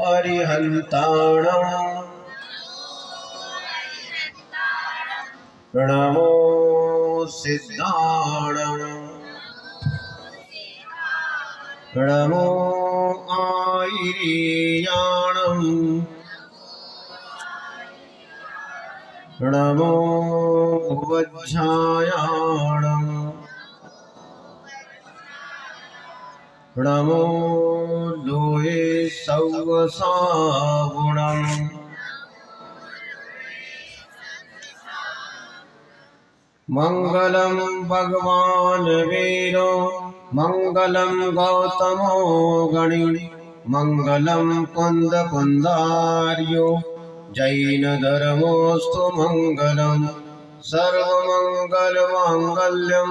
अरिहन्ताणं प्रणमो सिद्धाणं प्रणमो आयर्याणं प्रणमो वज्रायाणं प्रणमो लोये सौवसागुणं मंगलम भगवान वीरो मंगलम गौतमो गणि मंगलम कुंद कुंदार्यो जैन धर्मोस्तु मंगलम सर्वमंगल मांगल्यम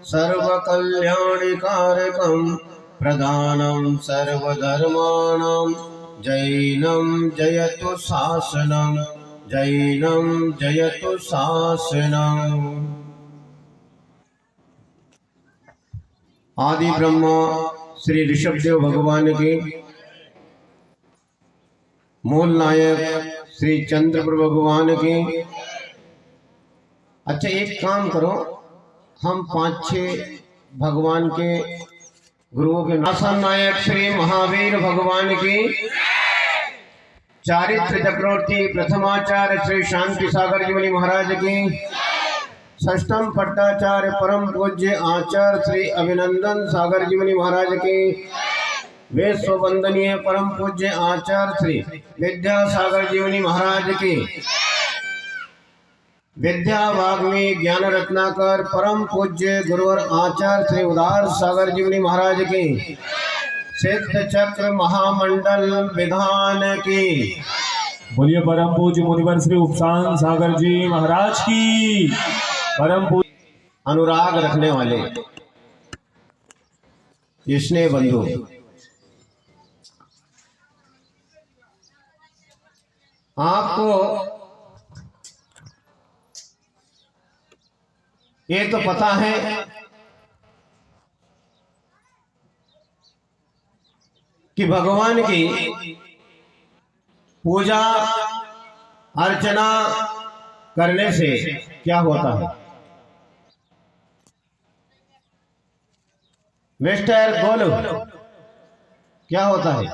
सर्वकल्याणिकारकं प्रधानं सर्वधर्माणां जैनं जयतु शासनं जैनं जयतु शासनम्। आदि ब्रह्मा श्री ऋषभदेव भगवान के मूल नायक श्री चंद्रप्रभु भगवान के। अच्छा एक काम करो, हम 5-6 भगवान के गुरुओं के आसन नायक श्री महावीर भगवान की, चारित्र चक्रवर्ती प्रथमाचार्य श्री शांति सागर जी मुनि महाराज की, षष्ठम पट्टाचार्य परम पूज्य आचार्य श्री अभिनंदन सागर जी मुनि महाराज की, विश्व वंदनीय परम पूज्य आचार्य श्री विद्यासागर जी मुनि महाराज की, विद्या वाग्मी ज्ञान रत्नाकर परम पूज्य गुरुवर आचार्य श्री उदार सागर जी मुनि महाराज की, सिद्ध चक्र महामंडल विधान की। बोलिए परम पूज्य मुनिवर श्री उपशांत सागर जी महाराज की। परम पूज्य अनुराग रखने वाले स्नेह बंधु, आपको ये तो पता है कि भगवान की पूजा अर्चना करने से क्या होता है। मिस्टर गोलू, क्या होता है?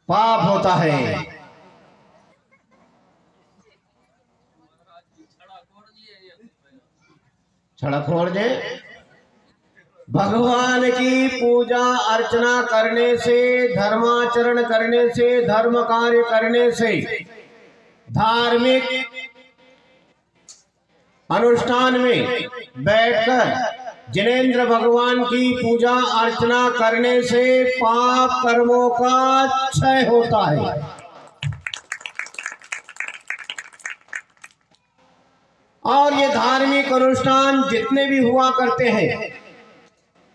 पाप होता है। छड़ा खोड़ दे। भगवान की पूजा अर्चना करने से, धर्माचरण करने से, धर्म कार्य करने से, धार्मिक अनुष्ठान में बैठकर जिनेंद्र भगवान की पूजा अर्चना करने से पाप कर्मों का क्षय होता है। और ये धार्मिक अनुष्ठान जितने भी हुआ करते हैं,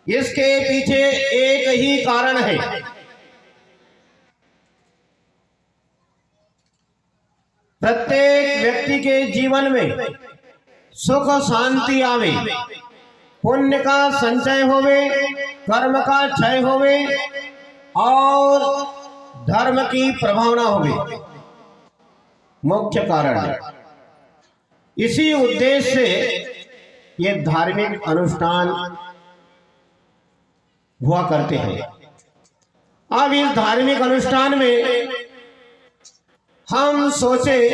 इसके पीछे एक ही कारण है। प्रत्येक व्यक्ति के जीवन में सुख शांति आवे, पुण्य का संचय होवे, कर्म का क्षय होवे और धर्म की प्रभावना होवे, मुख्य कारण। इसी उद्देश्य से ये धार्मिक अनुष्ठान हुआ करते हैं। अब इस धार्मिक अनुष्ठान में हम सोचे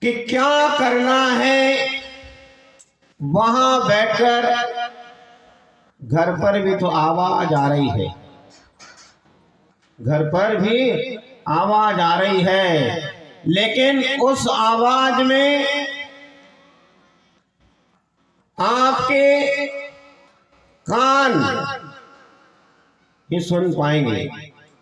कि क्या करना है, वहां बैठकर घर पर भी तो आवाज आ रही है, घर पर भी आवाज आ रही है, लेकिन उस आवाज में आपके कान ही सुन पाएंगे।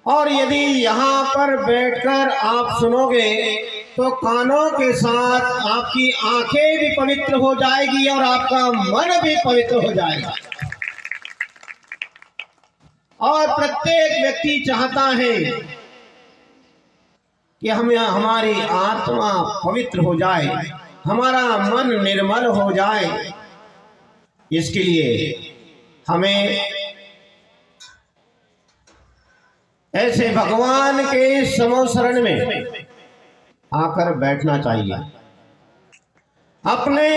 और यदि यहाँ पर बैठकर आप सुनोगे तो कानों के साथ आपकी आंखें भी पवित्र हो जाएगी और आपका मन भी पवित्र हो जाएगा। और प्रत्येक व्यक्ति चाहता है कि हमें हमारी आत्मा पवित्र हो जाए, हमारा मन निर्मल हो जाए, इसके लिए हमें ऐसे भगवान के समोसरण में आकर बैठना चाहिए। अपने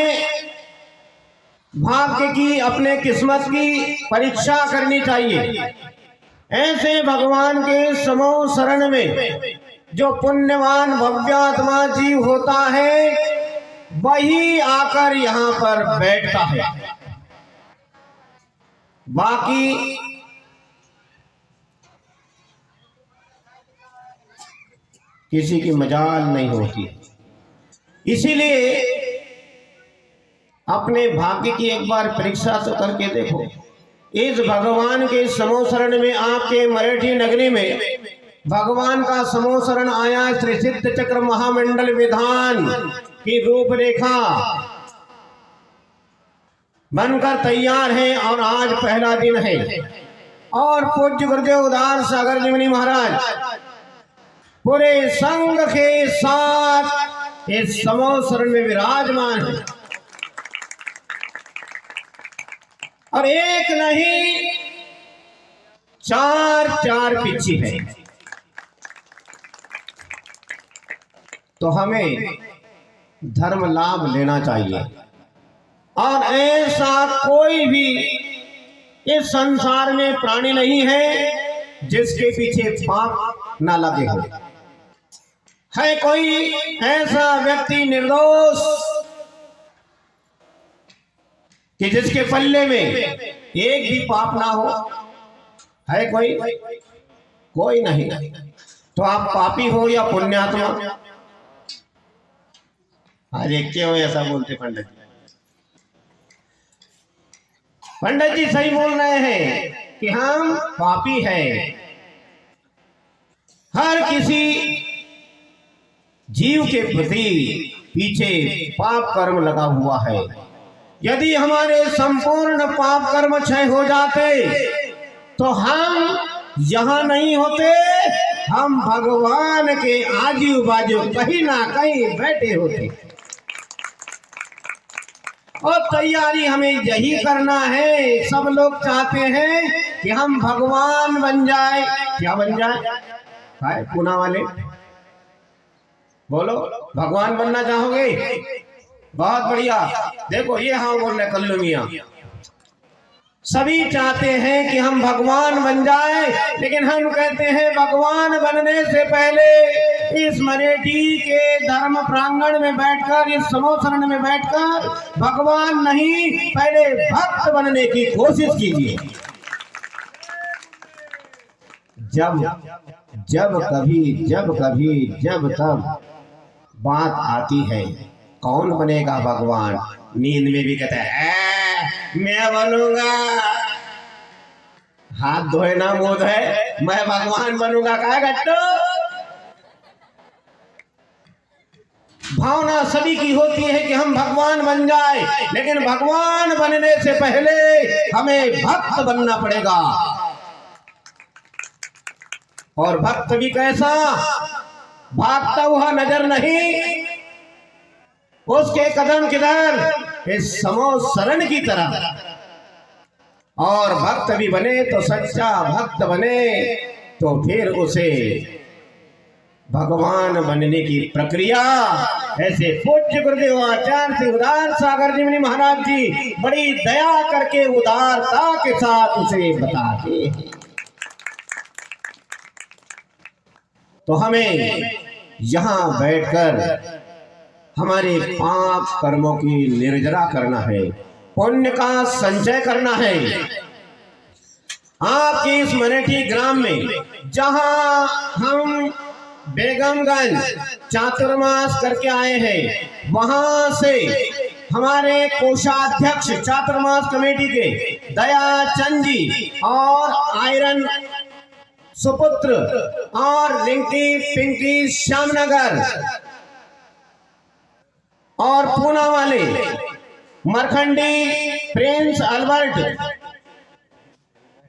भाग्य की, अपने किस्मत की परीक्षा करनी चाहिए। ऐसे भगवान के समोसरण में जो पुण्यवान भव्यात्मा जीव होता है, वही आकर यहाँ पर बैठता है। बाकी किसी की मजाल नहीं होती। इसीलिए अपने भाग्य की एक बार परीक्षा तो करके देखो। इस भगवान के समोसरण में, आपके मराठी नगरी में भगवान का समोसरण आया। श्री सिद्ध चक्र महामंडल विधान की रूपरेखा बनकर तैयार है और आज पहला दिन है। और पूज्य गुरुदेव उदार सागर जी मुनि महाराज पूरे संघ के साथ इस समोसरण में विराजमान है। और एक नहीं, चार चार पिछी है। तो हमें धर्म लाभ लेना चाहिए। और ऐसा कोई भी इस संसार में प्राणी नहीं है जिसके पीछे पाप ना लगे हो। है कोई ऐसा व्यक्ति निर्दोष कि जिसके पल्ले में एक भी पाप ना हो? है कोई? कोई नहीं। तो आप पापी हो या पुण्यात्मा? अरे क्यों ऐसा बोलते पंडित जी? पंडित जी सही बोल रहे हैं कि हम पापी हैं। हर किसी जीव के प्रति पीछे पाप कर्म लगा हुआ है। यदि हमारे संपूर्ण पाप कर्म क्षय हो जाते तो हम यहां नहीं होते, हम भगवान के आजू बाजू कहीं ना कहीं बैठे होते। और तैयारी हमें यही करना है। सब लोग चाहते हैं कि हम भगवान बन जाए। क्या बन जाए? हाय पुणे वाले बोलो, भगवान बनना चाहोगे? बहुत बढ़िया। देखो ये हाँ बोल रहे कल्लू मियां, सभी चाहते हैं कि हम भगवान बन जाए, लेकिन हम कहते हैं भगवान बनने से पहले इस मराठी के धर्म प्रांगण में बैठकर, इस समोसरण में बैठकर भगवान नहीं, पहले भक्त बनने की कोशिश कीजिए। जब तब बात आती है कौन बनेगा भगवान, नींद में भी कहता है मैं बनूंगा। हाथ धोए ना मुंह धोए, मैं भगवान बनूंगा। क्या गट्टो? भावना सभी की होती है कि हम भगवान बन जाए, लेकिन भगवान बनने से पहले हमें भक्त बनना पड़ेगा। और भक्त भी कैसा? भागता हुआ नजर नहीं, उसके कदम किधर? इस समोसरण की तरह। और भक्त भी बने तो सच्चा भक्त बने तो फिर उसे भगवान बनने की प्रक्रिया ऐसे पूज्य गुरुदेव आचार्य श्री उदार सागर जी मुनि महाराज जी बड़ी दया करके उदारता के साथ उसे बताते हैं। तो हमें यहाँ बैठकर हमारे पाप कर्मों की निर्जरा करना है, पुण्य का संचय करना है। आपके इस मराठी ग्राम में जहां हम बेगमगंज चातुर्मास करके आए हैं, वहां से हमारे कोषाध्यक्ष चातुर्मास कमेटी के दयाचंद जी और आयरन सुपुत्र और रिंकी पिंकी श्यामनगर और पूना वाले मरखंडी प्रिंस अल्बर्ट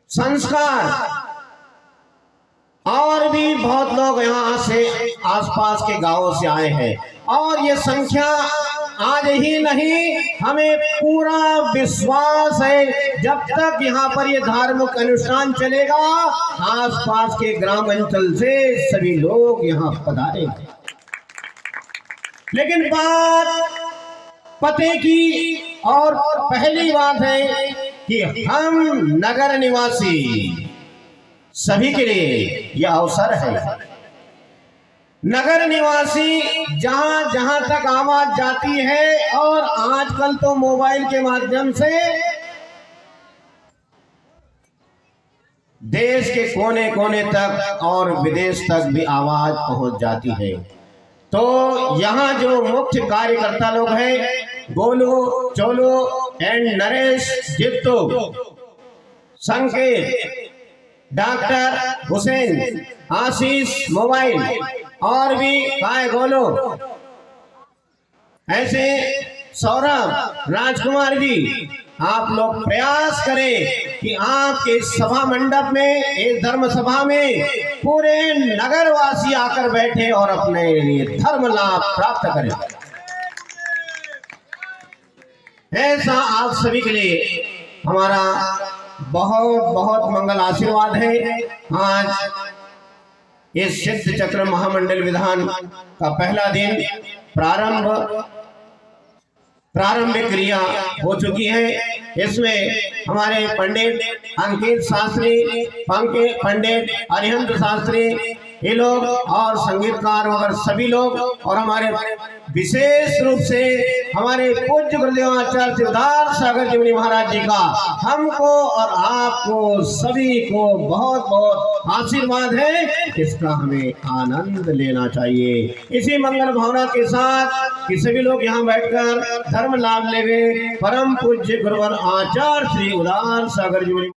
संस्कार और भी बहुत लोग यहाँ से आसपास के गांवों से आए हैं। और ये संख्या आज ही नहीं, हमें पूरा विश्वास है जब तक यहाँ पर ये धार्मिक अनुष्ठान चलेगा, आसपास के ग्राम अंचल से सभी लोग यहाँ पधारेंगे। लेकिन बात पते की और पहली बात है कि हम नगर निवासी सभी के लिए यह अवसर है। नगर निवासी जहां जहां तक आवाज जाती है, और आजकल तो मोबाइल के माध्यम से देश के कोने कोने तक और विदेश तक भी आवाज पहुंच जाती है। तो यहाँ जो मुख्य कार्यकर्ता लोग हैं, गोलू, चोलू एंड नरेश, जित्तू, संकेत, डॉक्टर हुसैन, आशीष मोबाइल और भी काय गोलू, ऐसे सौरभ, राजकुमार जी, आप लोग प्रयास करें कि आपके सभा मंडप में, इस धर्म सभा में पूरे नगर वासी आकर बैठे और अपने लिए धर्म लाभ प्राप्त करें। ऐसा आप सभी के लिए हमारा बहुत बहुत मंगल आशीर्वाद है। आज इस सिद्ध चक्र महामंडल विधान का पहला दिन प्रारंभिक क्रिया हो चुकी है। इसमें हमारे पंडित अंकित शास्त्री, पंडित अरिहंत शास्त्री, ये लोग और संगीतकार वगैरह सभी लोग, और हमारे विशेष रूप से हमारे पूज्य गुरुदेव आचार्य सिद्धार्थ सागर जी मुनि महाराज जी का हमको और आपको सभी को बहुत बहुत आशीर्वाद है। इसका हमें आनंद लेना चाहिए। इसी मंगल भावना के साथ कि सभी लोग यहाँ बैठकर धर्म लाभ लेवे। परम पूज्य गुरुवर आचार्य श्री उदार सागर जी